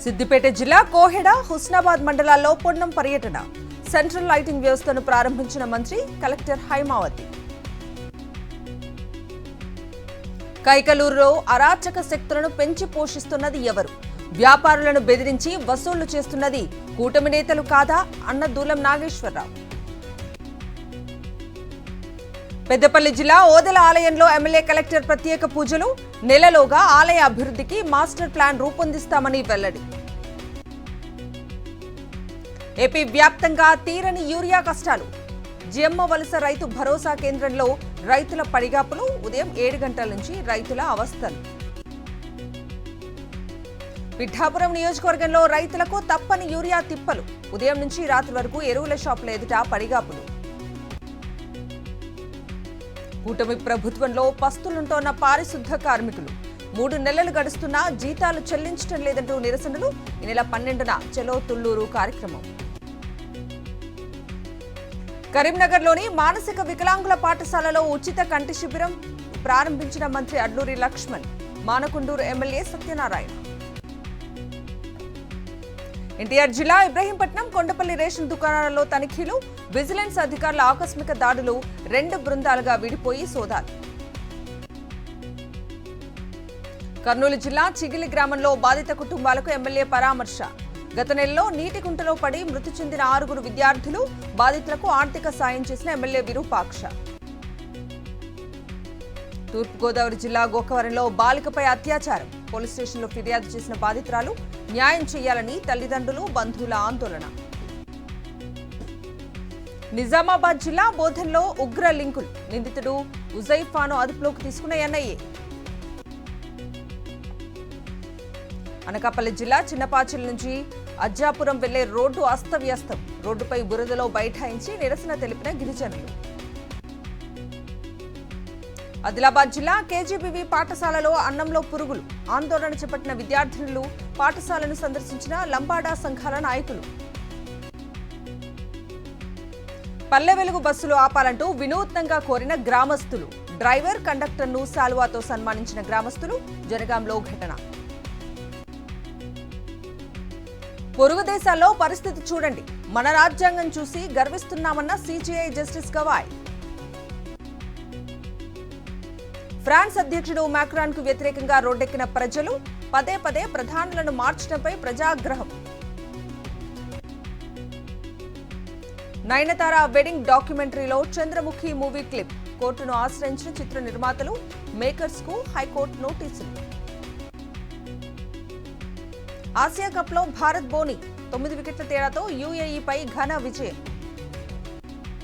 సిద్దిపేట జిల్లా కోహెడ, హుస్నాబాద్ మండలాల్లో పొన్నం పర్యటన. సెంట్రల్ లైటింగ్ వ్యవస్థను ప్రారంభించిన మంత్రి, కలెక్టర్ హైమావతి. కైకలూరులో అరాచక శక్తులను పెంచి పోషిస్తున్నది ఎవరు? వ్యాపారులను బెదిరించి వసూళ్లు చేస్తున్నది కూటమి నేతలు కాదా అన్న దూలం నాగేశ్వరరావు. పెద్దపల్లి జిల్లా ఓదెల ఆలయంలో ఎమ్మెల్యే, కలెక్టర్ ప్రత్యేక పూజలు. నెలలోగా ఆలయ అభివృద్ధికి మాస్టర్ ప్లాన్ రూపొందిస్తామని వెల్లడి. ఏపీ వ్యాప్తంగా తీరని యూరియా కష్టాలు. జియమ్మ వలస రైతు భరోసా కేంద్రంలో రైతుల పడిగాపులు. ఉదయం 7 గంటల నుంచి రైతుల అవస్థలు. పిఠాపురం నియోజకవర్గంలో రైతులకు తప్పని యూరియా తిప్పలు. ఉదయం నుంచి రాత్రి వరకు ఎరువుల షాపుల ఎదుట పడిగాపులు. కూటమి ప్రభుత్వంలో పస్తులుంటోన్న పారిశుద్ధ కార్మికులు. 3 నెలలు గడుస్తున్నా జీతాలు చెల్లించడం లేదంటూ నిరసనలు. ఈ నెల 12న చలో తుళ్లూరు కార్యక్రమం. కరీంనగర్లోని మానసిక వికలాంగుల పాఠశాలలో ఉచిత కంటి శిబిరం ప్రారంభించిన మంత్రి అడ్లూరి లక్ష్మణ్. మానకొండూరు ఎమ్మెల్యే సత్యనారాయణ. ఎన్టీఆర్ జిల్లా ఇబ్రహీంపట్నం, కొండపల్లి రేషన్ దుకాణాలలో తనిఖీలు. విజిలెన్స్ అధికారుల ఆకస్మిక దాడులు. 2 బృందాలుగా విడిపోయి సోదాలు. కర్నూలు జిల్లా చిగిలి గ్రామంలో బాధిత కుటుంబాలకు ఎమ్మెల్యే పరామర్శ. గత నెలలో నీటి కుంటలో పడి మృతి చెందిన 6 విద్యార్థులు. బాధితులకు ఆర్థిక సాయం చేసిన ఎమ్మెల్యే విరూపాక్ష. తూర్పుగోదావరి జిల్లా గోకవరంలో బాలికపై అత్యాచారం. పోలీస్ స్టేషన్లో ఫిర్యాదు చేసిన బాధితురాలు. న్యాయం చేయాలని తల్లిదండ్రులు, బంధువుల ఆందోళన. నిజామాబాద్ జిల్లా బోధన్లో ఉగ్ర లింకులు. నిందితుడు ఉజైఫాను అదుపులోకి తీసుకున్న ఎన్ఐఏ. అనకాపల్లి జిల్లా చిన్నపాచిల్ నుంచి అజ్జాపురం వెళ్లే రోడ్డు అస్తవ్యస్తం. రోడ్డుపై బురదలో బైఠాయించి నిరసన తెలిపిన గిరిజనులు. ఆదిలాబాద్ జిల్లా కేజీబీవీ పాఠశాలలో అన్నంలో పురుగులు. ఆందోళన చేపట్టిన విద్యార్థినులు. పాఠశాలను సందర్శించిన లంబాడా సంఘాల నాయకులు. పల్లె వెలుగు బస్సులు ఆపాలంటూ వినూత్నంగా కోరిన గ్రామస్తులు. డ్రైవర్, కండక్టర్ను శాలువాతో సన్మానించిన గ్రామస్తులు. జనగాంలో ఘటన. పొరుగు దేశాల్లో పరిస్థితి చూడండి, మన రాజ్యాంగం చూసి గర్విస్తున్నామన్న సిజేఐ జస్టిస్ గవాయ్. ఫ్రాన్స్ అధ్యక్షుడు మాక్రాన్ కు వ్యతిరేకంగా రోడ్డెక్కిన ప్రజలు. పదే పదే ప్రధానులను మార్చడంపై ప్రజాగ్రహం. నయనతార వెడ్డింగ్ డాక్యుమెంటరీలో చంద్రముఖి మూవీ క్లిప్. కోర్టును ఆశ్రయించిన చిత్ర నిర్మాతలు. మేకర్స్ కు హైకోర్టు నోటీసులు. ఆసియా కప్ లో భారత్ బోని 9 వికెట్ల తేడాతో యూఏఈపై ఘన విజయం.